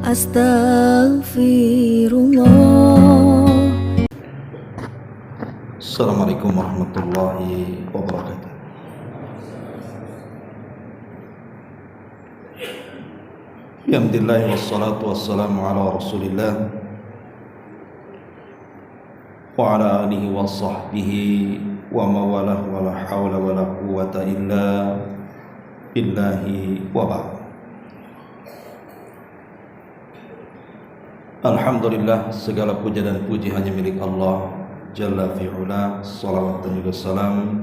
Astaghfirullah. Assalamualaikum warahmatullahi wabarakatuh. Alhamdulillah wassalatu wassalamu ala rasulillah wa ala alihi wa sahbihi wa mawalah wa la hawla wa la quwwata illa billahi wa ba'd. Alhamdulillah, segala puja dan puji hanya milik Allah Jalla fi'ula. Salawat dan juga salam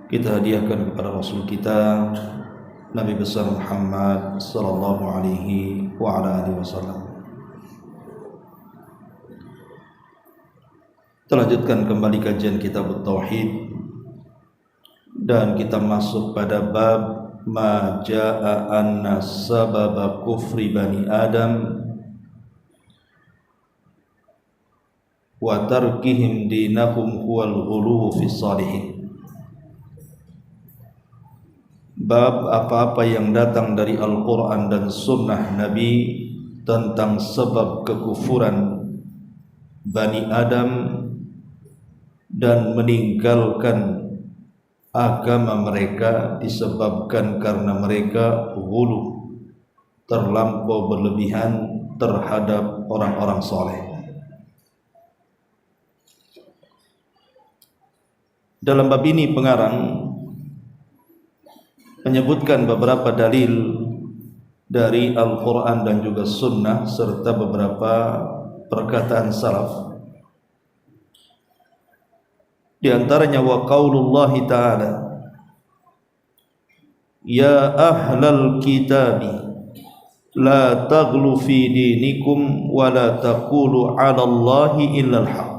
kita hadiahkan kepada Rasul kita Nabi besar Muhammad sallallahu alaihi wa ala alihi wasallam. Kita lanjutkan kembali kajian kitab Tauhid dan kita masuk pada bab ma jaa anna sababa kufri bani Adam wa tarkihim dinahum huwal ghuluw fi salihin. Bab apa-apa yang datang dari Al-Quran dan Sunnah Nabi tentang sebab kekufuran Bani Adam dan meninggalkan agama mereka disebabkan karena mereka ghulu, terlampau berlebihan terhadap orang-orang soleh. Dalam bab ini pengarang menyebutkan beberapa dalil dari Al-Quran dan juga Sunnah serta beberapa perkataan salaf. Di antaranya wa qaulullahi ta'ala ya ahlal kitabi la taghlu fi dinikum wa la taqulu 'ala Allahi illal haq.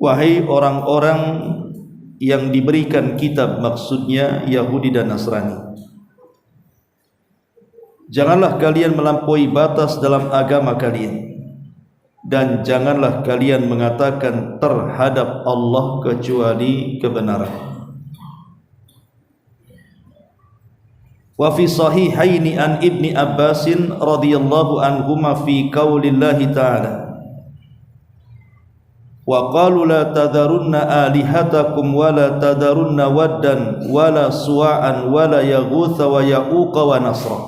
Wahai orang-orang yang diberikan kitab, maksudnya Yahudi dan Nasrani, janganlah kalian melampaui batas dalam agama kalian, dan janganlah kalian mengatakan terhadap Allah kecuali kebenaran. Wa fi sahihaini an Ibni Abbasin radhiyallahu anhuma fi qaulillahi ta'ala wa qalu la tadharunna alihatakum wa la tadharunna waddan wa la suwa'an wa la yaghutha wa ya'uqa wa nasra.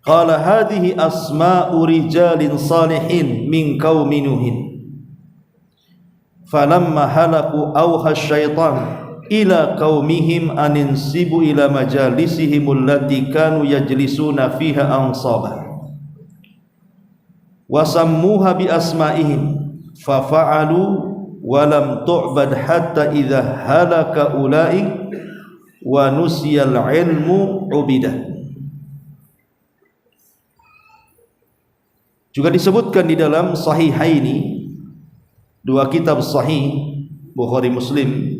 Qala hadhihi asma'u rijalin salihin min qaumi nuhin falamma halaku awha syaitan ila qaumihim aninsibu ila majalisihim allati kanu yajlisuna fiha ansabah wasammuha bi asma'ihim fafa'alu walam tu'bad hatta idha halaka ulaik wa nusiyal ilmu ubidah. Juga disebutkan di dalam Sahihaini, dua kitab sahih Bukhari Muslim,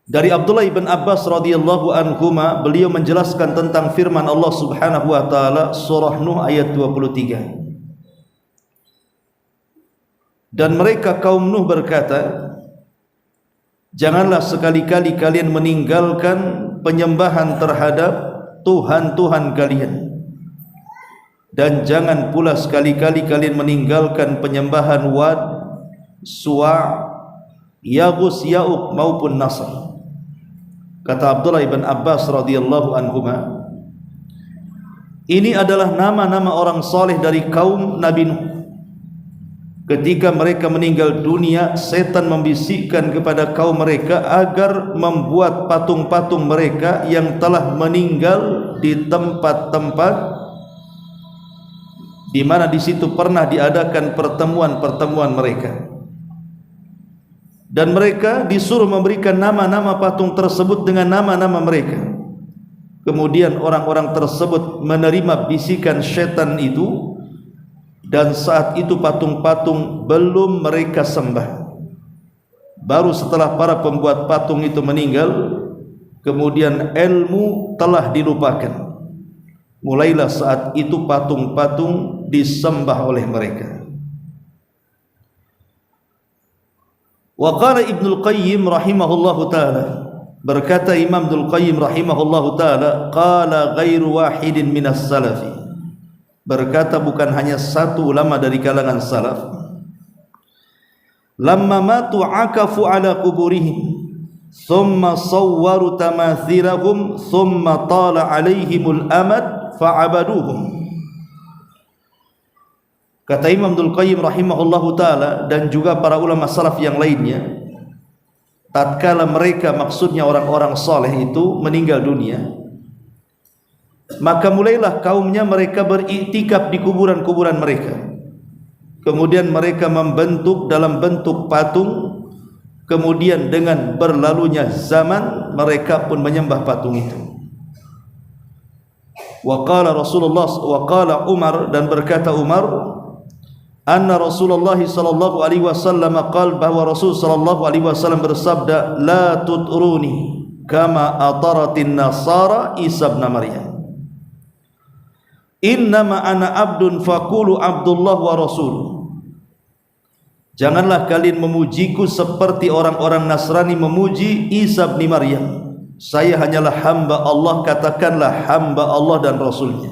dari Abdullah bin Abbas radhiyallahu anhuma, beliau menjelaskan tentang firman Allah Subhanahu wa taala surah Nuh ayat 23. Dan mereka kaum Nuh berkata, janganlah sekali-kali kalian meninggalkan penyembahan terhadap Tuhan-Tuhan kalian, dan jangan pula sekali-kali kalian meninggalkan penyembahan Wad, Suwa', Yaghus, Ya'uq maupun Nasr. Kata Abdullah bin Abbas radhiyallahu anhuma, ini adalah nama-nama orang saleh dari kaum Nabi Nuh. Ketika mereka meninggal dunia, setan membisikkan kepada kaum mereka agar membuat patung-patung mereka yang telah meninggal di tempat-tempat di mana di situ pernah diadakan pertemuan-pertemuan mereka. Dan mereka disuruh memberikan nama-nama patung tersebut dengan nama-nama mereka. Kemudian orang-orang tersebut menerima bisikan syaitan itu, dan saat itu patung-patung belum mereka sembah. Baru setelah para pembuat patung itu meninggal, kemudian ilmu telah dilupakan. Mulailah saat itu patung-patung disembah oleh mereka. Wa qala Ibnul Qayyim rahimahullahu ta'ala, Berkata Imam Ibnul Qayyim rahimahullahu taala, qala ghairu wahidin minas salafi. Berkata bukan hanya satu ulama dari kalangan salaf. Lamma matu akafu ala kuburihim, thumma sawwaru tamathilahum, thumma tala alaihimul amad fa'abaduhum. Kata Imam Ibnul Qayyim rahimahullahu taala dan juga para ulama salaf yang lainnya, tatkala mereka, maksudnya orang-orang saleh itu meninggal dunia, maka mulailah kaumnya mereka beriktikaf di kuburan-kuburan mereka. Kemudian mereka membentuk dalam bentuk patung. Kemudian dengan berlalunya zaman mereka pun menyembah patung itu. Wa qala Rasulullah wa qala Umar, dan berkata Umar, anna Rasulullah sallallahu alaihi wasallam qala, bahwa Rasul sallallahu alaihi wasallam bersabda, la tutruni kama ataratin nasara Isa ibn Maryam, innama ana abdun faqulu Abdullah wa rasul. Janganlah kalian memujiku seperti orang-orang Nasrani memuji Isa bin Maryam. Saya hanyalah hamba Allah, katakanlah hamba Allah dan Rasulnya.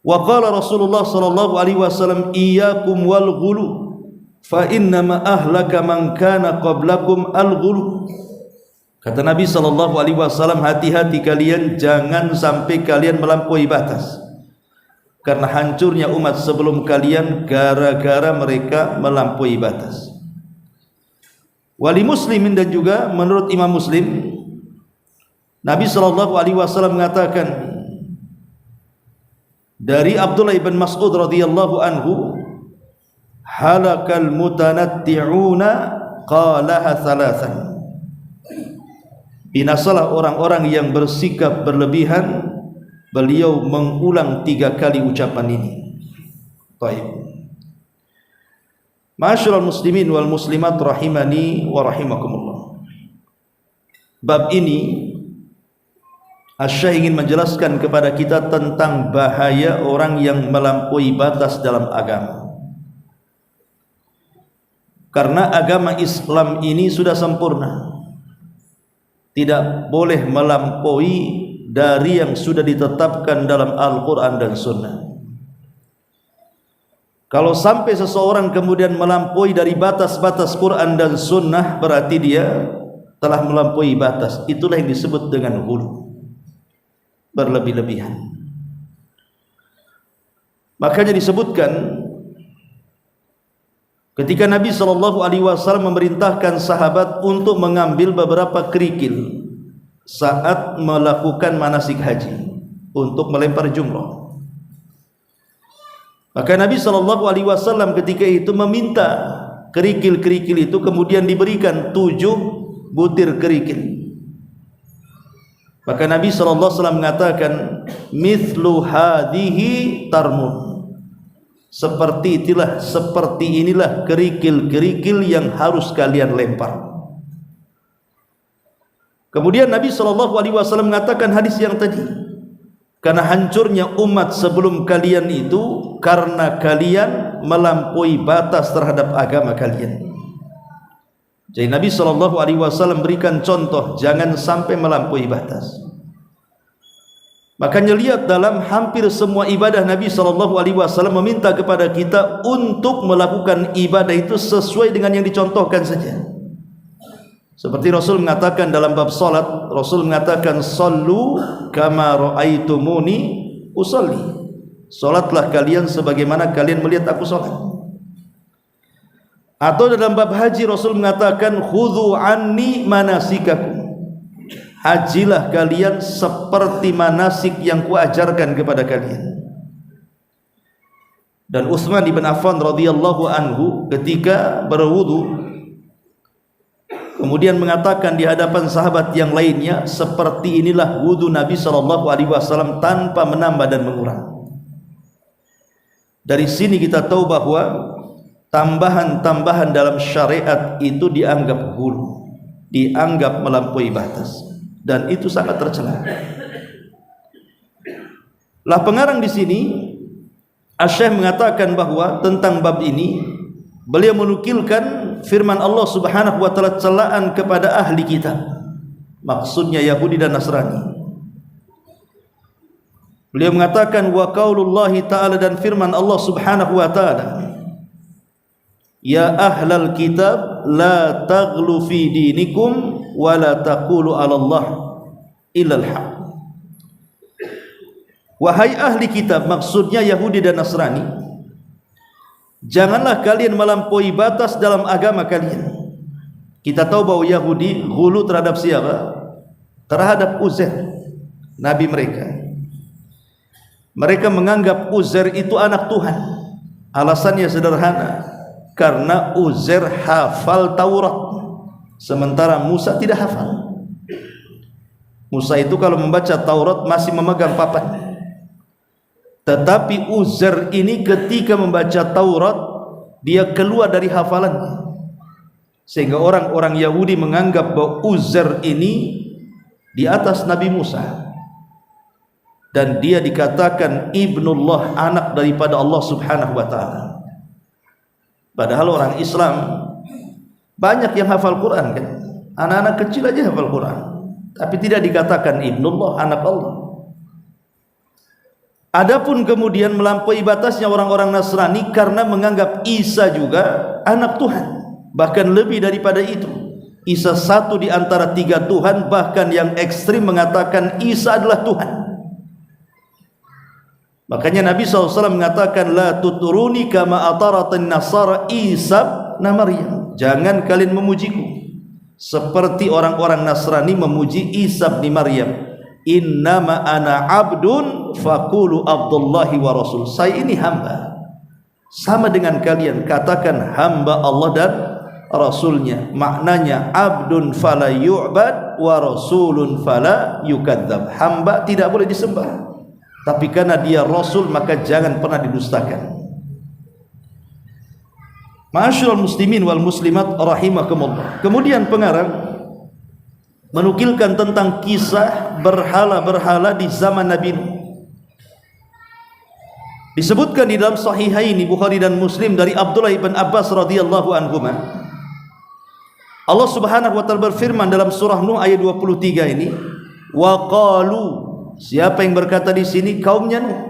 Wa qala Rasulullah sallallahu alaihi wasallam, iyyakum wal ghulu fa innama ahlaka man kana qablakum al ghulu. Kata Nabi sallallahu alaihi wasallam, hati-hati kalian, jangan sampai kalian melampaui batas, karena hancurnya umat sebelum kalian gara-gara mereka melampaui batas. Wali Muslimin, dan juga menurut Imam Muslim, Nabi sallallahu alaihi wasallam mengatakan dari Abdullah bin Mas'ud radhiyallahu anhu, halakal mutanatti'una qalaha thalathan. Binasalah orang-orang yang bersikap berlebihan. Beliau mengulang 3 kali ucapan ini. Baik. Ma'asyiral muslimin wal muslimat rahimani wa rahimakumullah. Bab ini Asy-Syaikh ingin menjelaskan kepada kita tentang bahaya orang yang melampaui batas dalam agama. Karena agama Islam ini sudah sempurna, tidak boleh melampaui dari yang sudah ditetapkan dalam Al-Quran dan Sunnah. Kalau sampai seseorang kemudian melampaui dari batas-batas Quran dan Sunnah, berarti dia telah melampaui batas. Itulah yang disebut dengan ghulu, berlebih-lebihan. Makanya disebutkan ketika Nabi SAW memerintahkan sahabat untuk mengambil beberapa kerikil saat melakukan manasik haji untuk melempar jumrah, maka Nabi SAW ketika itu meminta kerikil-kerikil itu kemudian diberikan 7 butir kerikil. Maka Nabi SAW mengatakan, mithlu hadhihi tarmun, seperti inilah kerikil-kerikil yang harus kalian lempar. Kemudian Nabi SAW mengatakan hadis yang tadi, karena hancurnya umat sebelum kalian itu karena kalian melampaui batas terhadap agama kalian. Jadi Nabi SAW berikan contoh, jangan sampai melampaui batas. Makanya lihat dalam hampir semua ibadah Nabi SAW meminta kepada kita untuk melakukan ibadah itu sesuai dengan yang dicontohkan saja. Seperti Rasul mengatakan dalam bab salat, Rasul mengatakan sallu kama ra'aitumuni usalli. Salatlah kalian sebagaimana kalian melihat aku salat. Atau dalam bab haji Rasul mengatakan khudhu anni manasikakum. Hajilah kalian seperti manasik yang kuajarkan kepada kalian. Dan Utsman bin Affan radhiyallahu anhu ketika berwudu kemudian mengatakan di hadapan sahabat yang lainnya, seperti inilah wudu Nabi SAW tanpa menambah dan mengurang. Dari sini kita tahu bahwa tambahan-tambahan dalam syariat itu dianggap ghulu, dianggap melampaui batas, dan itu sangat tercela. Lah pengarang di sini Asy-Syaikh mengatakan bahwa tentang bab ini, beliau menukilkan firman Allah Subhanahu wa taala celaan kepada ahli kitab, maksudnya Yahudi dan Nasrani. Beliau mengatakan wa qaulullahi ta'ala, dan firman Allah Subhanahu wa taala, ya ahlal kitab la taghlu fi dinikum wa la taqulu 'ala Allah illa al-haq. Wahai ahli kitab, maksudnya Yahudi dan Nasrani, janganlah kalian melampaui batas dalam agama kalian. Kita tahu bahwa Yahudi ghulu terhadap siapa? Terhadap Uzair, nabi mereka. Mereka menganggap Uzair itu anak Tuhan. Alasannya sederhana, karena Uzair hafal Taurat, sementara Musa tidak hafal. Musa itu kalau membaca Taurat masih memegang papan, tetapi Uzair ini ketika membaca Taurat dia keluar dari hafalannya, sehingga orang-orang Yahudi menganggap bahwa Uzair ini di atas Nabi Musa, dan dia dikatakan ibnullah, anak daripada Allah Subhanahu wa taala. Padahal orang Islam banyak yang hafal Quran kan, anak-anak kecil aja hafal Quran, tapi tidak dikatakan ibnullah, anak Allah. Adapun kemudian melampaui batasnya orang-orang Nasrani karena menganggap Isa juga anak Tuhan, bahkan lebih daripada itu. Isa satu di antara tiga Tuhan, bahkan yang ekstrim mengatakan Isa adalah Tuhan. Makanya Nabi SAW mengatakan la tuturuni kama ataratin nasara Isa na Maryam, jangan kalian memujiku seperti orang-orang Nasrani memuji Isa bin Maryam. Innama ana abdun faqulu abdullahi wa rasul, saya ini hamba, sama dengan kalian katakan hamba Allah dan Rasulnya. Maknanya abdun fala yu'bad wa rasulun fala yukadzab, hamba tidak boleh disembah, tapi karena dia Rasul maka jangan pernah didustakan. Ma'asyiral muslimin wal muslimat rahimakumullah. Kemudian pengarang menukilkan tentang kisah berhala-berhala di zaman Nabi Nuh. Disebutkan di dalam Sahihaini Bukhari dan Muslim dari Abdullah ibn Abbas radhiyallahu anhuma, Allah Subhanahu wa taala berfirman dalam surah Nuh ayat 23 ini, wa qalu, siapa yang berkata di sini? Kaumnya Nuh.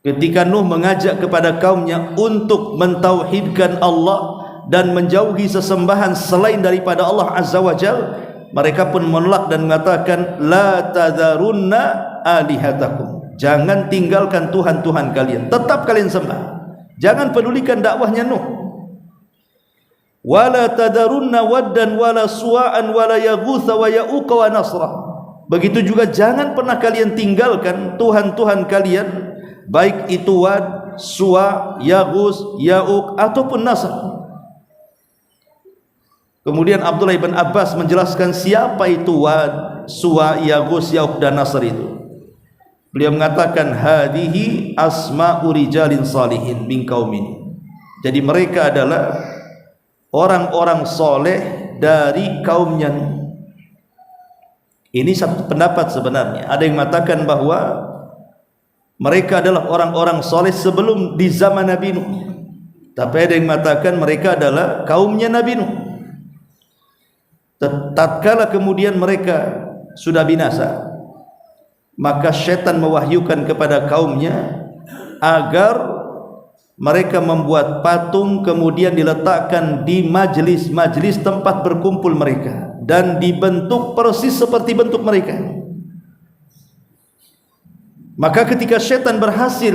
Ketika Nuh mengajak kepada kaumnya untuk mentauhidkan Allah dan menjauhi sesembahan selain daripada Allah Azza wa Jalla, mereka pun menolak dan mengatakan la tadharunna alihatakum, jangan tinggalkan Tuhan-Tuhan kalian, tetap kalian sembah, jangan pedulikan dakwahnya Nuh. Wala tadharunna waddan wala suwa'an wala yaghutsa wa ya'uqa wa nasra, begitu juga jangan pernah kalian tinggalkan Tuhan-Tuhan kalian, baik itu Wad, Suwa, Yaghus, Ya'uq ataupun Nasr. Kemudian Abdullah ibn Abbas menjelaskan siapa itu Wad, Suwa, Yaghus, Ya'uq dan Nasr itu. Beliau mengatakan hadhihi asma'u rijalin salihin min qaumin, jadi mereka adalah orang-orang soleh dari kaumnya. Ini satu pendapat sebenarnya. Ada yang mengatakan bahwa mereka adalah orang-orang soleh sebelum di zaman Nabi Nuh, tapi ada yang mengatakan mereka adalah kaumnya Nabi Nuh. Tatkala kemudian mereka sudah binasa, maka syaitan mewahyukan kepada kaumnya agar mereka membuat patung, kemudian diletakkan di majlis-majlis tempat berkumpul mereka, dan dibentuk persis seperti bentuk mereka. Maka ketika syaitan berhasil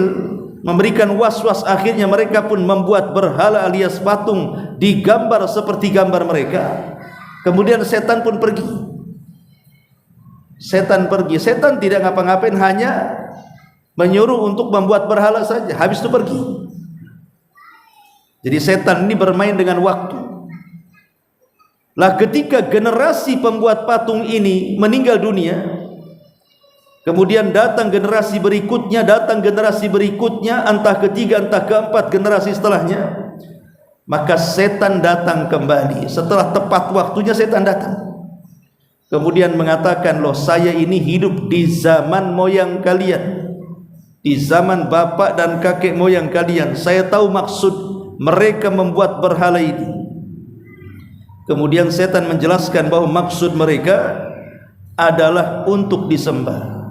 memberikan was-was, akhirnya mereka pun membuat berhala alias patung digambar seperti gambar mereka. Kemudian setan pun pergi. Setan pergi. Setan tidak ngapa-ngapain, hanya menyuruh untuk membuat berhala saja, habis itu pergi. Jadi setan ini bermain dengan waktu. Lah ketika generasi pembuat patung ini meninggal dunia, kemudian datang generasi berikutnya, entah ketiga, entah keempat generasi setelahnya, maka setan datang kembali. Setelah tepat waktunya setan datang, kemudian mengatakan, loh saya ini hidup di zaman moyang kalian, di zaman bapak dan kakek moyang kalian, saya tahu maksud mereka membuat berhala ini. Kemudian setan menjelaskan bahwa maksud mereka adalah untuk disembah.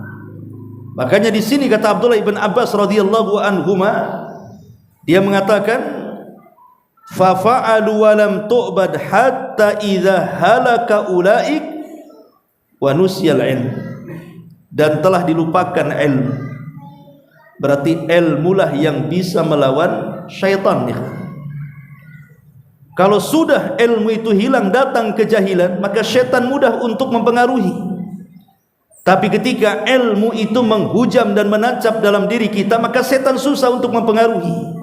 Makanya di sini kata Abdullah ibn Abbas radhiyallahu anhuma, dia mengatakan fa fa'alu wa lam tu'bad hatta idza halaka ulaik wa nusyal ilm, dan telah dilupakan ilmu. Berarti ilmulah yang bisa melawan syaitan ya. Kalau sudah ilmu itu hilang, datang kejahilan, maka syaitan mudah untuk mempengaruhi. Tapi ketika ilmu itu menghujam dan menancap dalam diri kita, maka setan susah untuk mempengaruhi.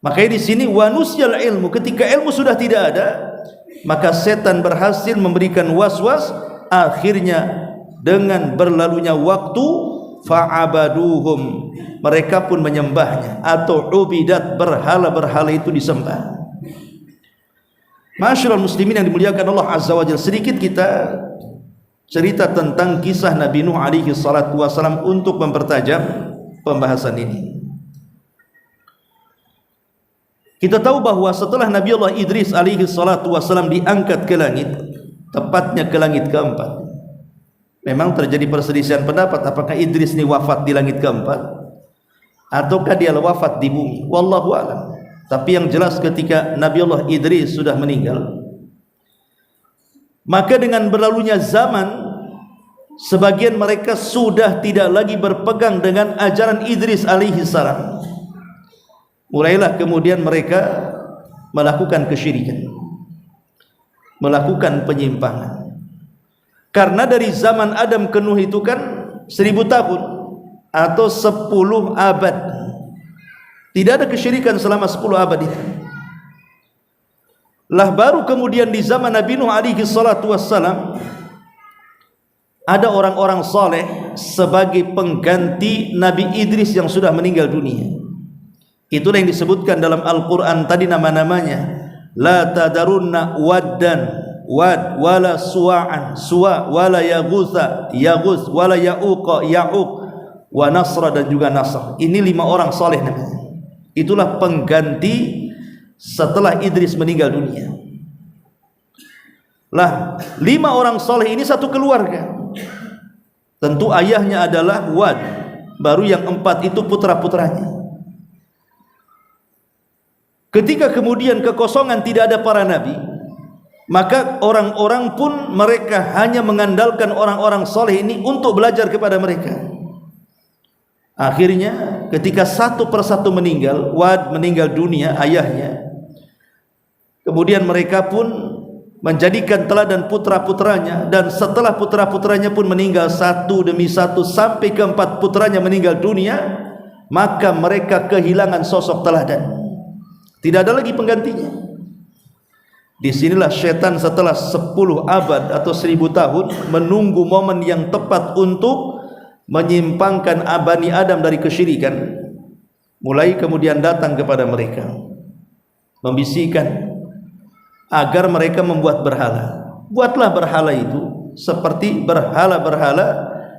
Makanya di sini wanusyal ilmu, ketika ilmu sudah tidak ada, maka setan berhasil memberikan was-was. Akhirnya dengan berlalunya waktu, fa'abaduhum, mereka pun menyembahnya, atau ubidat, berhala-berhala itu disembah. Masyaallah muslimin yang dimuliakan Allah Azza wa Jalla, sedikit kita cerita tentang kisah Nabi Nuh alaihi salatu wasalam untuk mempertajam pembahasan ini. Kita tahu bahwa setelah Nabi Allah Idris alaihi salatu wasalam diangkat ke langit, tepatnya ke langit keempat, memang terjadi perselisihan pendapat apakah Idris ini wafat di langit keempat ataukah dia wafat di bumi, wallahu a'lam. Tapi yang jelas ketika Nabi Allah Idris sudah meninggal, maka dengan berlalunya zaman, sebagian mereka sudah tidak lagi berpegang dengan ajaran Idris alaihi salam. Mulailah kemudian mereka melakukan kesyirikan, melakukan penyimpangan. Karena dari zaman Adam ke Nuh itu kan 1000 tahun atau 10 abad. Tidak ada kesyirikan selama 10 abad itu. Lah baru kemudian di zaman Nabi Nuh alaihi salatu wassalam, ada orang-orang saleh sebagai pengganti Nabi Idris yang sudah meninggal dunia. Itulah yang disebutkan dalam Al-Quran tadi nama-namanya. La tadarunna waddan, wad, wala suwa'an, suwa, wala yaghutha, yaghus, wala ya'uqa, ya'uq, wa nasra, dan juga nasr. Ini 5 orang saleh namanya. Itulah pengganti setelah Idris meninggal dunia. Lah 5 orang saleh ini satu keluarga. Tentu ayahnya adalah Wad, baru yang 4 itu putra-putranya. Ketika kemudian kekosongan tidak ada para nabi, maka orang-orang pun mereka hanya mengandalkan orang-orang saleh ini untuk belajar kepada mereka. Akhirnya ketika satu persatu meninggal, Wad meninggal dunia ayahnya, kemudian mereka pun menjadikan teladan putra-putranya, dan setelah putra-putranya pun meninggal satu demi satu sampai ke-4 putranya meninggal dunia, maka mereka kehilangan sosok teladan. Tidak ada lagi penggantinya. Disinilah syaitan setelah 10 abad atau 1000 tahun menunggu momen yang tepat untuk menyimpangkan Bani Adam dari kesyirikan, mulai kemudian datang kepada mereka, membisikkan agar mereka membuat berhala. Buatlah berhala itu seperti berhala-berhala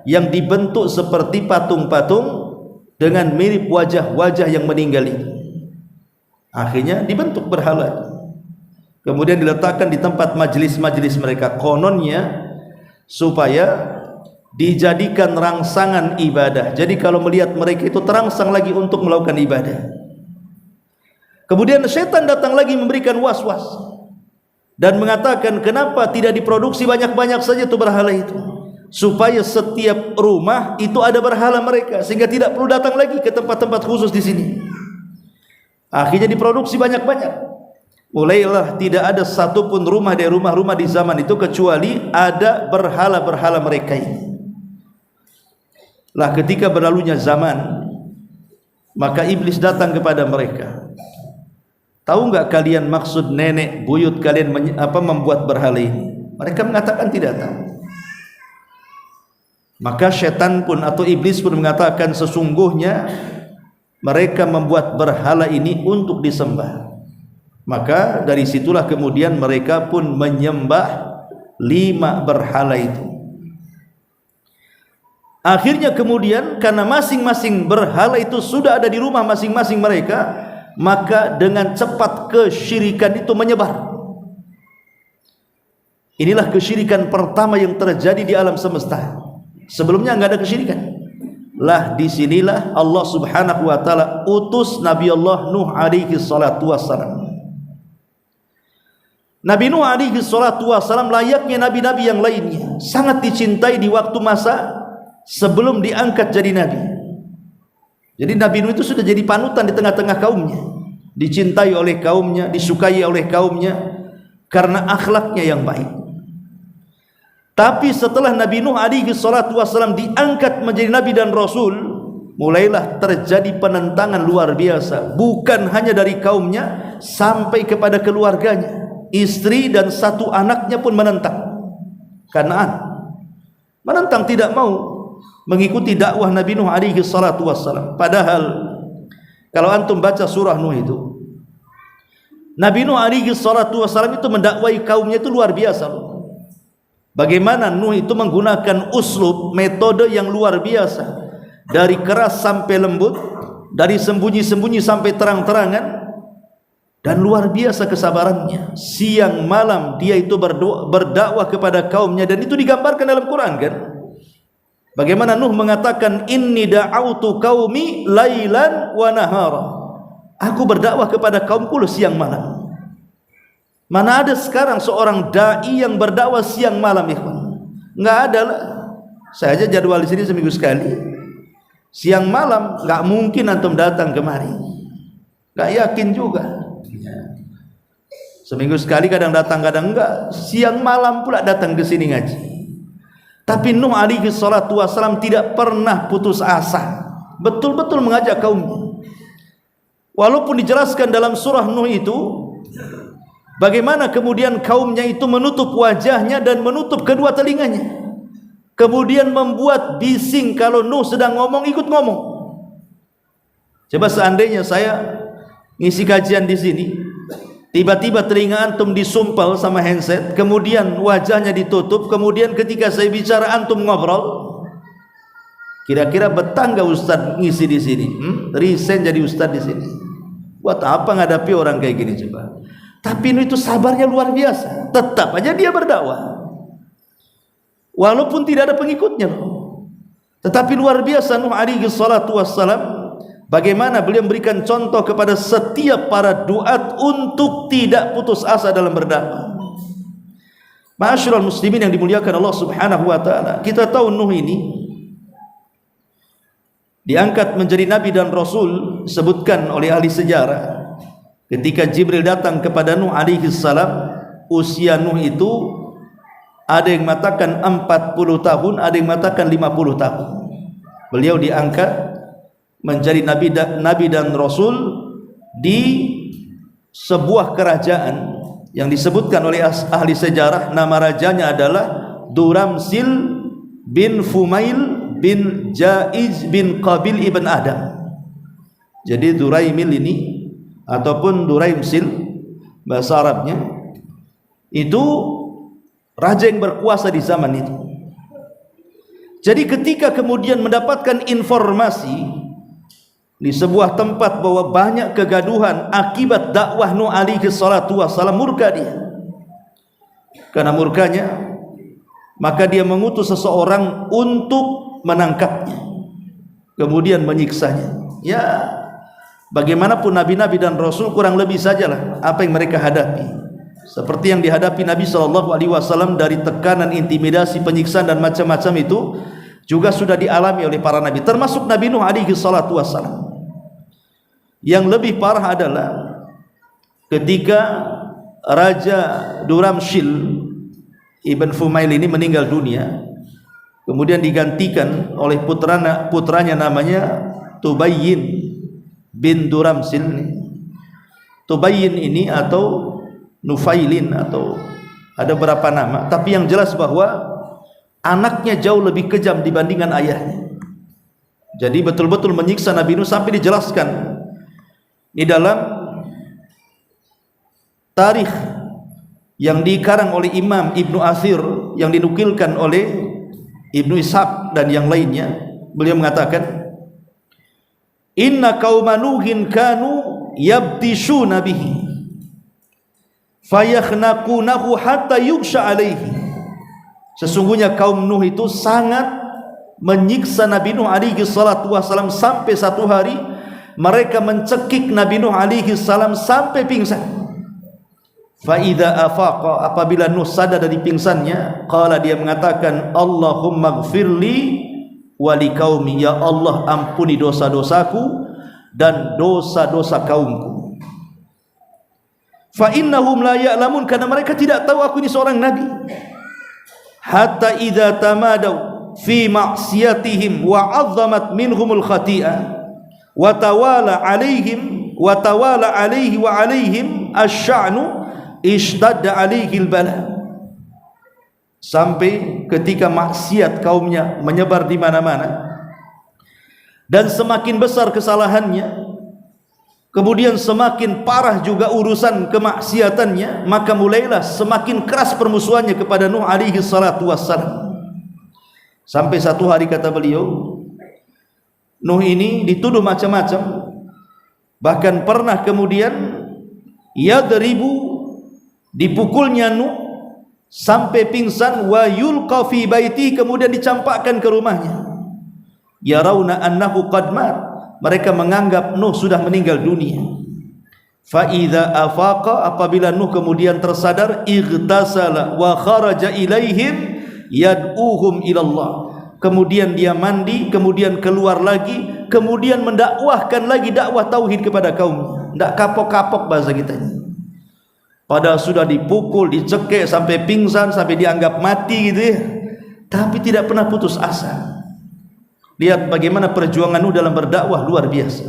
yang dibentuk seperti patung-patung dengan mirip wajah-wajah yang meninggal itu. Akhirnya dibentuk berhala, kemudian diletakkan di tempat majelis-majelis mereka, kononnya supaya dijadikan rangsangan ibadah. Jadi kalau melihat mereka itu terangsang lagi untuk melakukan ibadah. Kemudian setan datang lagi memberikan was-was dan mengatakan, kenapa tidak diproduksi banyak-banyak saja itu berhala itu, supaya setiap rumah itu ada berhala mereka, sehingga tidak perlu datang lagi ke tempat-tempat khusus di sini. Akhirnya diproduksi banyak-banyak. Mulailah tidak ada satupun rumah dari rumah-rumah di zaman itu kecuali ada berhala-berhala mereka ini. Lah ketika berlalunya zaman, maka iblis datang kepada mereka. Tahu enggak kalian maksud nenek buyut kalian membuat berhala ini? Mereka mengatakan tidak tahu. Maka syaitan pun atau iblis pun mengatakan, sesungguhnya mereka membuat berhala ini untuk disembah. Maka dari situlah kemudian mereka pun menyembah 5 berhala itu. Akhirnya kemudian karena masing-masing berhala itu sudah ada di rumah masing-masing mereka, maka dengan cepat kesyirikan itu menyebar. Inilah kesyirikan pertama yang terjadi di alam semesta. Sebelumnya enggak ada kesyirikan. Lah disinilah Allah Subhanahu wa taala utus Nabi Allah Nuh alaihi salatu wassalam. Nabi Nuh alaihi salatu wassalam layaknya nabi-nabi yang lainnya, sangat dicintai di waktu masa sebelum diangkat jadi nabi. Jadi Nabi Nuh itu sudah jadi panutan di tengah-tengah kaumnya, dicintai oleh kaumnya, disukai oleh kaumnya karena akhlaknya yang baik. Tapi setelah Nabi Nuh alaihi salatu wassalam diangkat menjadi nabi dan rasul, mulailah terjadi penentangan luar biasa, bukan hanya dari kaumnya sampai kepada keluarganya. Istri dan satu anaknya pun menentang. Kanaan menentang, tidak mau mengikuti dakwah Nabi Nuh alaihi salatu wassalam. Padahal kalau antum baca surah Nuh itu, Nabi Nuh alaihi salatu wassalam itu mendakwai kaumnya itu luar biasa. Bagaimana Nuh itu menggunakan uslub, metode yang luar biasa, dari keras sampai lembut, dari sembunyi-sembunyi sampai terang-terangan, dan luar biasa kesabarannya. Siang malam dia itu berdakwah kepada kaumnya, dan itu digambarkan dalam Quran kan. Bagaimana Nuh mengatakan, inni da'autu qaumi lailan wa nahara. Aku berdakwah kepada kaumku siang malam. Mana ada sekarang seorang dai yang berdakwah siang malam, ikhwan? Enggak ada lah. Saya aja jadwal di sini seminggu sekali. Siang malam enggak mungkin antum datang kemari. Enggak yakin juga. Seminggu sekali kadang datang kadang enggak. Siang malam pula datang ke sini ngaji. Tapi Nuh alaihi salatu wassalam tidak pernah putus asa, betul-betul mengajak kaumnya. Walaupun dijelaskan dalam surah Nuh itu bagaimana kemudian kaumnya itu menutup wajahnya dan menutup kedua telinganya, kemudian membuat bising kalau Nuh sedang ngomong ikut ngomong. Coba seandainya saya ngisi kajian di sini, tiba-tiba telinga antum disumpal sama handset, kemudian wajahnya ditutup, kemudian ketika saya bicara antum ngobrol, kira-kira betah nggak Ustadz ngisi di sini? Resign jadi Ustadz di sini. Buat apa ngadapi orang kayak gini coba? Tapi itu sabarnya luar biasa, tetap aja dia berdakwah, walaupun tidak ada pengikutnya. Tetapi luar biasa Nuh alaihi salatu wassalam, bagaimana beliau memberikan contoh kepada setiap para duat untuk tidak putus asa dalam berdakwah. Ma'asyiral muslimin yang dimuliakan Allah Subhanahu wa taala, kita tahu Nuh ini diangkat menjadi nabi dan rasul. Sebutkan oleh ahli sejarah, ketika Jibril datang kepada Nuh alaihi salam, usia Nuh itu ada yang mengatakan 40 tahun, ada yang mengatakan 50 tahun. Beliau diangkat menjadi nabi dan rasul di sebuah kerajaan yang disebutkan oleh ahli sejarah, nama rajanya adalah Duramsil bin Fumail bin Jaiz bin Qabil ibn Adam. Jadi Duraimil ini ataupun Duraimsil bahasa Arabnya itu raja yang berkuasa di zaman itu. Jadi ketika kemudian mendapatkan informasi di sebuah tempat bahwa banyak kegaduhan akibat dakwah Nuh alaihi salatu wassalam, murka dia. Karena murkanya, maka dia mengutus seseorang untuk menangkapnya, kemudian menyiksanya. Ya, bagaimanapun nabi-nabi dan rasul kurang lebih sajalah apa yang mereka hadapi, seperti yang dihadapi Nabi SAW dari tekanan, intimidasi, penyiksaan dan macam-macam itu juga sudah dialami oleh para nabi, termasuk Nabi Nuh alaihi salatu wassalam. Yang lebih parah adalah ketika Raja Duramshil Ibn Fumail ini meninggal dunia, kemudian digantikan oleh putranya namanya Tubayyin bin Duramsil. Tubayyin ini atau Nufailin atau ada berapa nama, tapi yang jelas bahwa anaknya jauh lebih kejam dibandingkan ayahnya. Jadi betul-betul menyiksa Nabi Nuh sampai dijelaskan di dalam tarikh yang dikarang oleh Imam Ibnu Athir, yang dinukilkan oleh Ibnu Ishaq dan yang lainnya. Beliau mengatakan, inna qauma Nuhin kanu yabtishuna bihi fayakhnaqunahu hatta yughsha alaihi. Sesungguhnya kaum Nuh itu sangat menyiksa Nabi Nuh alaihi salatu wasalam sampai satu hari mereka mencekik Nabi Nuh alaihi salam sampai pingsan. Fa idza afaqa, apabila Nuh sadar dari pingsannya, qala, dia mengatakan, Allahumma ighfirli wa liqaumi, ya Allah ampuni dosa-dosaku dan dosa-dosa kaumku. Fa innahum la ya'lamun, karena mereka tidak tahu aku ini seorang nabi. Hatta idza tamadaw fi ma'siyatihim wa 'azzamat minhumul khati'ah wa tawala 'alaihim wa tawala 'alaihi wa 'alaihim asy-sya'nu ishtadda 'alaihil bala. Sampai ketika maksiat kaumnya menyebar di mana-mana dan semakin besar kesalahannya, kemudian semakin parah juga urusan kemaksiatannya, maka mulailah semakin keras permusuhannya kepada Nuh alaihi salatu wassalam. Sampai satu hari, kata beliau, Nuh ini dituduh macam-macam, bahkan pernah kemudian yadribu, dipukulnya Nuh sampai pingsan, wa yulqa fi baiti, kemudian dicampakkan ke rumahnya. Yarawna annahu qad mat, mereka menganggap Nuh sudah meninggal dunia. Fa idza afaqa, apabila Nuh kemudian tersadar, ightasala wa kharaja ilaihim yad'uhum ilallah, kemudian dia mandi, kemudian keluar lagi, kemudian mendakwahkan lagi dakwah tauhid kepada kaumnya. Tidak kapok-kapok bahasa kita ini. Padahal sudah dipukul, dicekik sampai pingsan, sampai dianggap mati gitu ya, tapi tidak pernah putus asa. Lihat bagaimana perjuangan Nuh dalam berdakwah, luar biasa.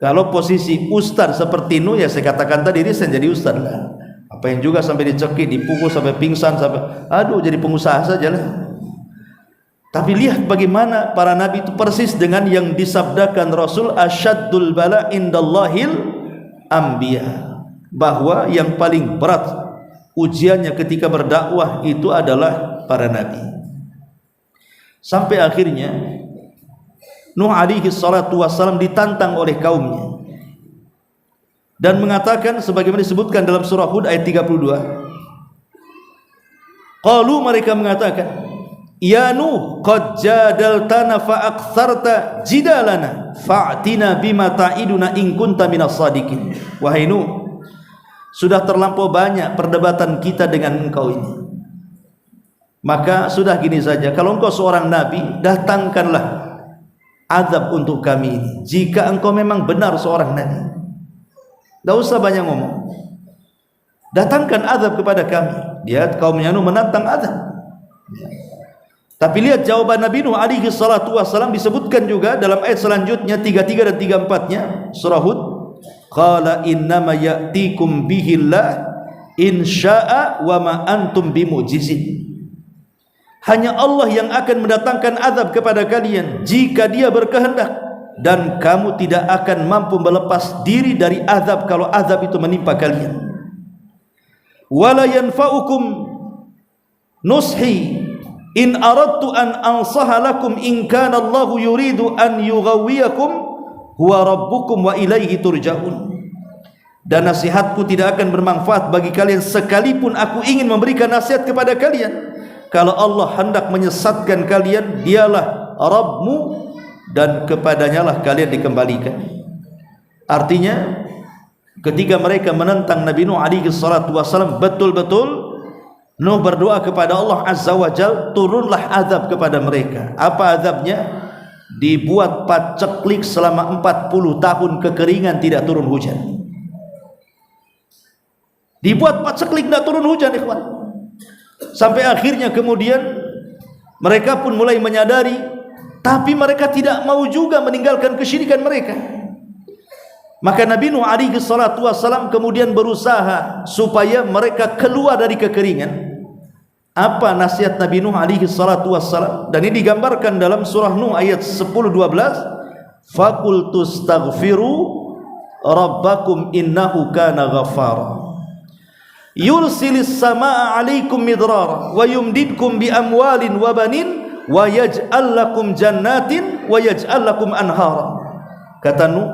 Kalau posisi ustaz seperti Nuh, ya saya katakan tadi, dia jadi ustaz lah. Apa yang juga sampai dicekik, dipukul sampai pingsan, sampai aduh jadi pengusaha saja lah. Tapi lihat bagaimana para nabi itu persis dengan yang disabdakan Rasul, asyaddul bala indallahil anbiya, bahwa yang paling berat ujiannya ketika berdakwah itu adalah para nabi. Sampai akhirnya Nuh alaihi salatu wassalam ditantang oleh kaumnya dan mengatakan sebagaimana disebutkan dalam surah Hud ayat 32. Qalu, mereka mengatakan, ya Nuh, qad jadaltana fa aktsarta jidalana fa'tina bima ta'iduna in kunta minas shadiqin. Wahai Nuh, sudah terlampau banyak perdebatan kita dengan engkau ini, maka sudah gini saja, kalau engkau seorang nabi, datangkanlah azab untuk kami ini, jika engkau memang benar seorang nabi. Tidak usah banyak ngomong, datangkan azab kepada kami. Lihat kaumnya Nuh menantang azab. Tapi lihat jawaban Nabi Nuh alaihi salatu wassalam, disebutkan juga dalam ayat selanjutnya 33 dan 34-nya surah Hud. Qala innama ya'tikum bihillah in sya'a wa ma antum bimujizin. Hanya Allah yang akan mendatangkan azab kepada kalian jika Dia berkehendak, dan kamu tidak akan mampu melepas diri dari azab kalau azab itu menimpa kalian. Wala yanfa'ukum nushi in aradtu an ansaha lakum in kana Allahu yuridu an yughawwiyakum huwa rabbukum wa ilaihi turja'un. Dan nasihatku tidak akan bermanfaat bagi kalian sekalipun aku ingin memberikan nasihat kepada kalian. Kalau Allah hendak menyesatkan kalian, Dialah Rabbmu dan kepadanya lah kalian dikembalikan. Artinya ketika mereka menentang Nabi Nuh alaihi salatu wasallam, betul-betul Nuh berdoa kepada Allah Azza wa Jalla, turunlah azab kepada mereka. Apa azabnya? Dibuat paceklik selama 40 tahun kekeringan, tidak turun hujan. Dibuat paceklik, tidak turun hujan, ikhwan. Sampai akhirnya kemudian mereka pun mulai menyadari, tapi mereka tidak mau juga meninggalkan kesyirikan mereka. Maka Nabi Nuh alaihi salatu wassalam kemudian berusaha supaya mereka keluar dari kekeringan. Apa nasihat Nabi Nuh alaihi salatu wassalam? Dan ini digambarkan dalam surah Nuh ayat 10-12. Faqultu astaghfiru rabbakum innahu kana ghaffara yursilis samaa 'alaikum midrara wa yumdidkum bi amwalin wa banin wa yaj'al lakum jannatin wa yaj'al lakum anhara. Kata Nuh,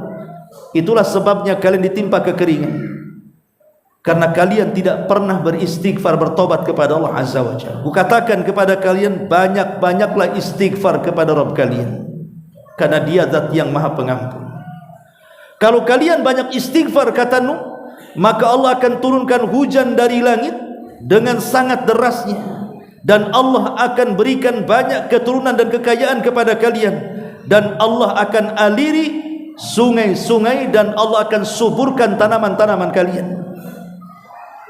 itulah sebabnya kalian ditimpa kekeringan, karena kalian tidak pernah beristighfar, bertobat kepada Allah Azza wa Jalla. Kukatakan kepada kalian, banyak-banyaklah istighfar kepada Rabb kalian, karena Dia zat yang maha pengampun. Kalau kalian banyak istighfar, kata Nuh, maka Allah akan turunkan hujan dari langit dengan sangat derasnya, dan Allah akan berikan banyak keturunan dan kekayaan kepada kalian, dan Allah akan aliri sungai-sungai, dan Allah akan suburkan tanaman-tanaman kalian.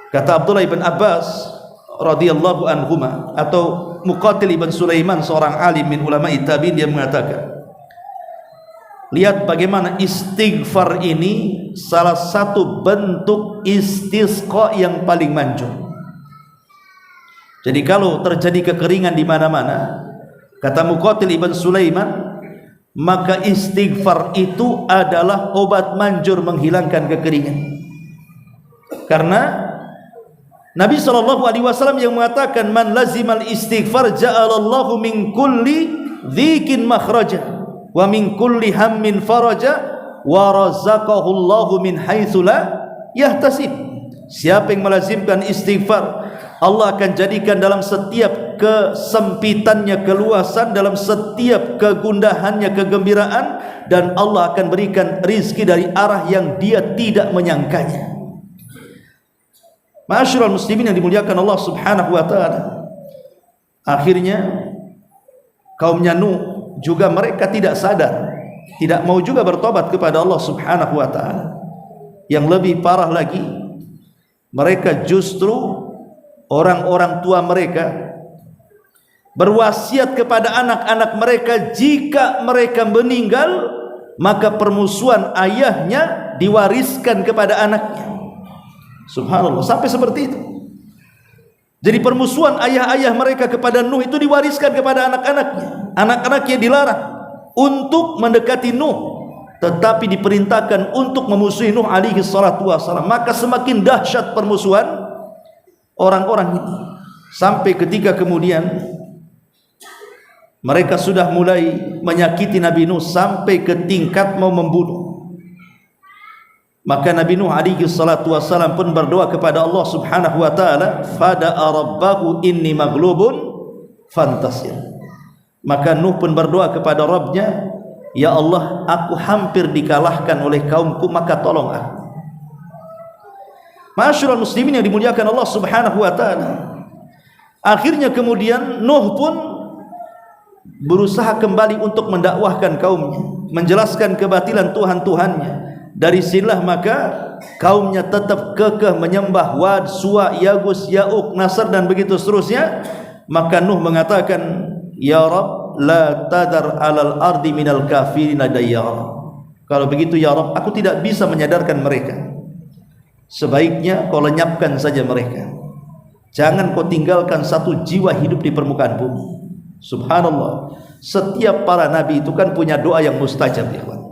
Kata Abdullah ibn Abbas radhiyallahu anhuma, atau Muqatil ibn Sulaiman, seorang alim min ulama tabi'in, dia mengatakan, lihat bagaimana istighfar ini salah satu bentuk istisqa yang paling manjur. Jadi kalau terjadi kekeringan di mana-mana, kata Muqatil ibn Sulaiman, maka istighfar itu adalah obat manjur menghilangkan kekeringan. Karena Nabi SAW yang mengatakan, man lazimal istighfar ja'alallahu min kulli dhikin makhraja wa min kulli hammin faraja wa razaqahu Allahu min haitsu la yahtasib. Siapa yang melazimkan istighfar, Allah akan jadikan dalam setiap kesempitannya keluasan, dalam setiap kegundahannya kegembiraan, dan Allah akan berikan rizki dari arah yang dia tidak menyangkanya. Ma'asyiral muslimin yang dimuliakan Allah Subhanahu wa taala, akhirnya kaumnya Nuh juga mereka tidak sadar, tidak mau juga bertobat kepada Allah Subhanahu wa taala. Yang lebih parah lagi, mereka justru orang-orang tua mereka berwasiat kepada anak-anak mereka, jika mereka meninggal maka permusuhan ayahnya diwariskan kepada anaknya. Subhanallah, sampai seperti itu. Jadi permusuhan ayah-ayah mereka kepada Nuh itu diwariskan kepada anak-anaknya. Anak-anaknya dilarang untuk mendekati Nuh, tetapi diperintahkan untuk memusuhi Nuh alaihi salatu wassalam. Maka semakin dahsyat permusuhan orang-orang ini, sampai ketika kemudian mereka sudah mulai menyakiti Nabi Nuh sampai ke tingkat mau membunuh. Maka Nabi Nuh alaihi salatu wassalam pun berdoa kepada Allah Subhanahu wa taala, fada'a rabbahu inni maghlubun fantasir. Maka Nuh pun berdoa kepada Rabbnya, ya Allah, aku hampir dikalahkan oleh kaumku, maka tolong aku. Ma'asyiral muslimin yang dimuliakan Allah Subhanahu wa taala, akhirnya kemudian Nuh pun berusaha kembali untuk mendakwahkan kaumnya, menjelaskan kebatilan Tuhan-Tuhannya. Dari sinilah maka kaumnya tetap kekeh menyembah Wad, Suwa, Yagus, Ya'uq, Nasr, dan begitu seterusnya. Maka Nuh mengatakan, ya Rabb, la tadar alal ardi minal kafirina dayyara. Kalau begitu ya Rabb, aku tidak bisa menyadarkan mereka, sebaiknya kau lenyapkan saja mereka. Jangan kau tinggalkan satu jiwa hidup di permukaan bumi. Subhanallah, setiap para nabi itu kan punya doa yang mustajab, ya kawan.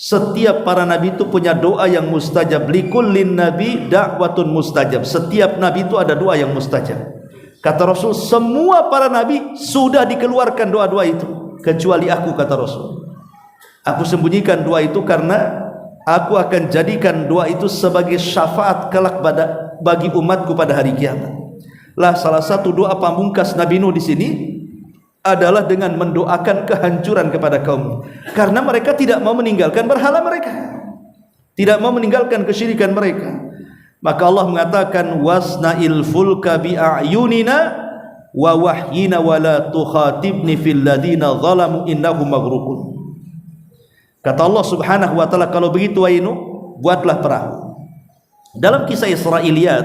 Setiap para nabi itu punya doa yang mustajab. Likullin nabi da'watun mustajab. Setiap nabi itu ada doa yang mustajab. Kata Rasul, semua para nabi sudah dikeluarkan doa-doa itu, kecuali aku, kata Rasul. Aku sembunyikan doa itu karena aku akan jadikan doa itu sebagai syafaat kelak bagi umatku pada hari kiamat. Lah, salah satu doa pamungkas Nabi Nuh di sini adalah dengan mendoakan kehancuran kepada kaum, karena mereka tidak mau meninggalkan berhala mereka, tidak mau meninggalkan kesyirikan mereka. Maka Allah mengatakan, wasna'il fulka bi'ayunina wa wahyina wa la tukhatibni fil ladina zalamu innahum maghrukun. Kata Allah Subhanahu wa taala, kalau begitu wahai Nuh, buatlah perahu. Dalam kisah Israiliyat,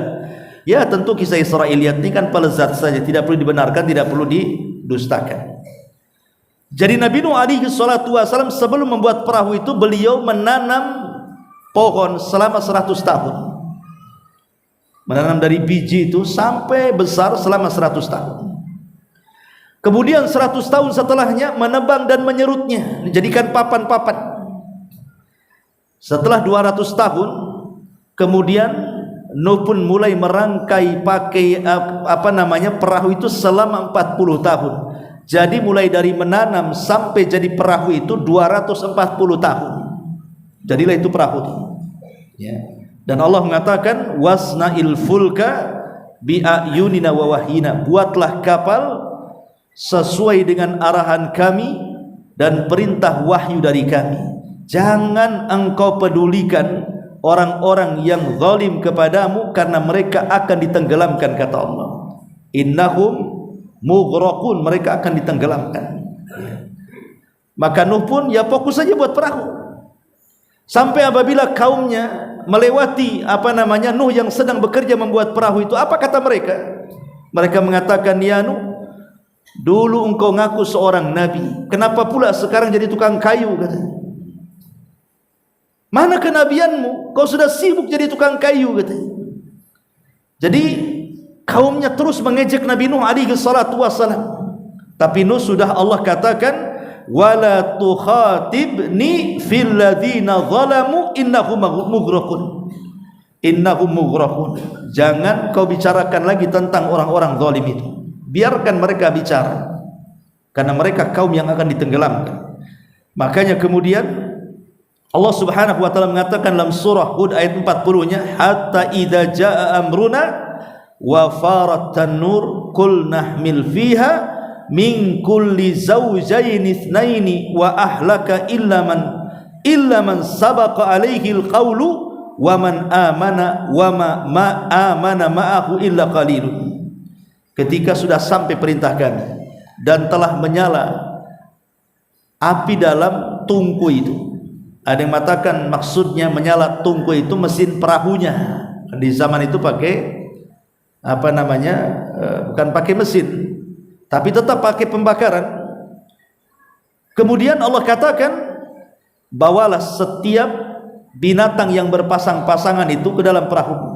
ya tentu kisah Israiliyat ini kan pelezat saja, tidak perlu dibenarkan, tidak perlu didustakan. Jadi Nabi Nuh alaihi salatu wasallam sebelum membuat perahu itu, beliau menanam pohon selama 100 tahun. Menanam dari biji itu sampai besar selama 100 tahun. Kemudian 100 tahun setelahnya menebang dan menyerutnya, dijadikan papan-papan. Setelah 200 tahun kemudian Nuh pun mulai merangkai pakai perahu itu selama 40 tahun. Jadi mulai dari menanam sampai jadi perahu itu 240 tahun. jadilah itu perahu. Ya. Dan Allah mengatakan wasna'il fulka bi'ayunina wa wahyina, buatlah kapal sesuai dengan arahan kami dan perintah wahyu dari kami. Jangan engkau pedulikan orang-orang yang zalim kepadamu, karena mereka akan ditenggelamkan, kata Allah. Innahum mughraqun, mereka akan ditenggelamkan. Maka Nuh pun ya fokus saja buat perahu. Sampai apabila kaumnya melewati Nuh yang sedang bekerja membuat perahu itu, apa kata mereka? Mereka mengatakan, ya Nuh, dulu engkau ngaku seorang nabi, kenapa pula sekarang jadi tukang kayu? Katanya. Mana kenabianmu? Kau sudah sibuk jadi tukang kayu, katanya. Jadi kaumnya terus mengejek Nabi Nuh alaihi salatu wassalam. Tapi Nuh sudah Allah katakan, wala tukhatibni fil ladzina zalamu innahum mughraqun. Innahum mughraqun. Jangan kau bicarakan lagi tentang orang-orang zalim itu. Biarkan mereka bicara, karena mereka kaum yang akan ditenggelamkan. Makanya kemudian Allah Subhanahu wa taala mengatakan dalam surah Hud ayat 40-nya, hatta idza jaa amruna wa farat tanur qul nahmil fiha min kulli zawjayn itsnaini wa ahlaka illa man sabaqa alaihi alqawlu wa man amana wa ma amana ma'ahu illa qalilun. Ketika sudah sampai perintah kami dan telah menyala api dalam tungku itu. Ada yang mengatakan maksudnya menyala tungku itu mesin perahunya. Di zaman itu pakai bukan pakai mesin, tapi tetap pakai pembakaran. Kemudian Allah katakan, bawalah setiap binatang yang berpasang-pasangan itu ke dalam perahu.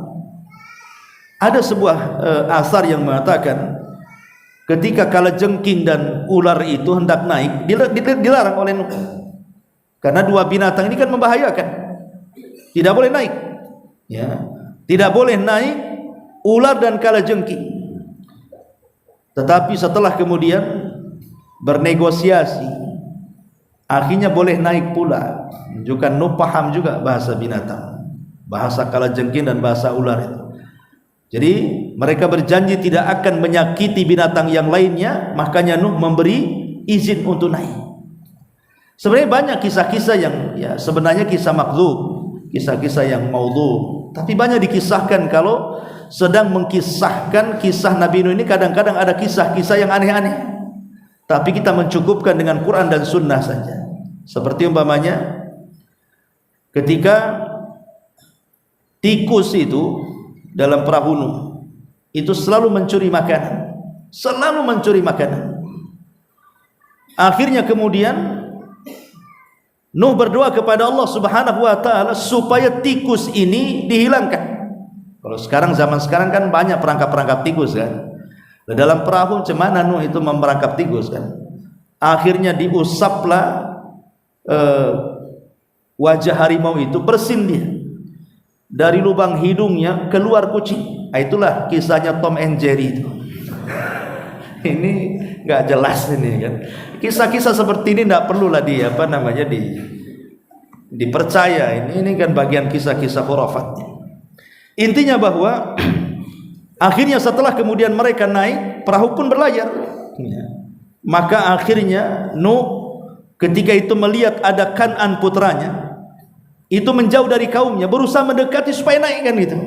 Ada sebuah asar yang mengatakan ketika kalajengking dan ular itu hendak naik, dilarang oleh Nuh, karena dua binatang ini kan membahayakan, tidak boleh naik. Ya, tidak boleh naik ular dan kalajengking. Tetapi setelah kemudian bernegosiasi, akhirnya boleh naik pula. Menunjukkan Nuh paham juga bahasa binatang, bahasa kalajengking dan bahasa ular itu. Jadi mereka berjanji tidak akan menyakiti binatang yang lainnya, makanya Nuh memberi izin untuk naik. Sebenarnya banyak kisah-kisah yang ya sebenarnya kisah makdzub, kisah-kisah yang maudhu, tapi banyak dikisahkan. Kalau sedang mengkisahkan kisah Nabi Nuh ini, kadang-kadang ada kisah-kisah yang aneh-aneh, tapi kita mencukupkan dengan Quran dan Sunnah saja. Seperti umpamanya ketika tikus itu dalam perahu Nuh itu selalu mencuri makanan, selalu mencuri makanan. Akhirnya kemudian Nuh berdoa kepada Allah Subhanahu wa taala supaya tikus ini dihilangkan. Kalau sekarang, zaman sekarang kan banyak perangkap-perangkap tikus kan. Dalam perahu cemana Nuh itu memerangkap tikus kan. Akhirnya diusaplah wajah harimau itu, bersin dia. Dari lubang hidungnya keluar kucing. Itulah kisahnya Tom and Jerry itu. Ini nggak jelas ini kan. Kisah-kisah seperti ini nggak perlulah dipercaya. Ini kan bagian kisah-kisah khurafat. Intinya bahwa akhirnya setelah kemudian mereka naik, perahu pun berlayar. Maka akhirnya Nuh ketika itu melihat ada Kan'an putranya itu menjauh dari kaumnya, berusaha mendekati supaya naik kan gitu,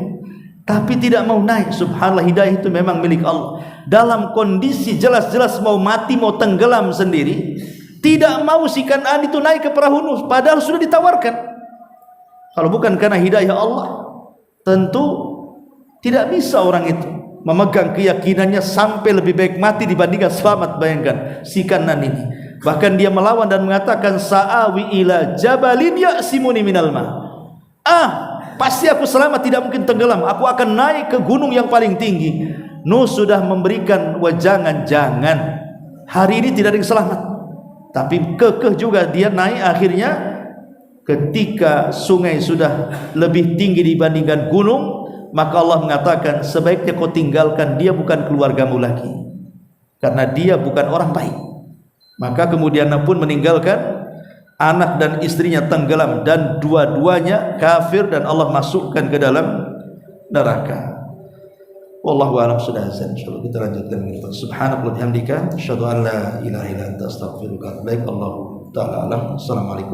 tapi tidak mau naik. Subhanallah, hidayah itu memang milik Allah. Dalam kondisi jelas-jelas mau mati, mau tenggelam sendiri, tidak mau si Kan'an itu naik ke perahu Nuh, padahal sudah ditawarkan. Kalau bukan karena hidayah Allah, tentu tidak bisa orang itu memegang keyakinannya sampai lebih baik mati dibandingkan selamat. Bayangkan si Kan'an ini, bahkan dia melawan dan mengatakan, sa'awi ila jabalin ya'simuni minal ma. Pasti aku selamat, tidak mungkin tenggelam. Aku akan naik ke gunung yang paling tinggi. Nuh sudah memberikan wejangan, jangan. Hari ini tidak ada yang selamat. Tapi kekeh juga dia naik. Akhirnya ketika sungai sudah lebih tinggi dibandingkan gunung, maka Allah mengatakan, sebaiknya kau tinggalkan dia, bukan keluargamu lagi, karena dia bukan orang baik. Maka kemudian pun meninggalkan anak dan istrinya tenggelam dan dua-duanya kafir dan Allah masukkan ke dalam neraka. Wallahu a'lam. Sudah azan, insyaallah kita lanjutkan. Subhanallahi wa bihamdika asyhadu an la ilaha illa anta astaghfiruka wa atubu ilaik. Allahu ta'ala alam. Assalamualaikum.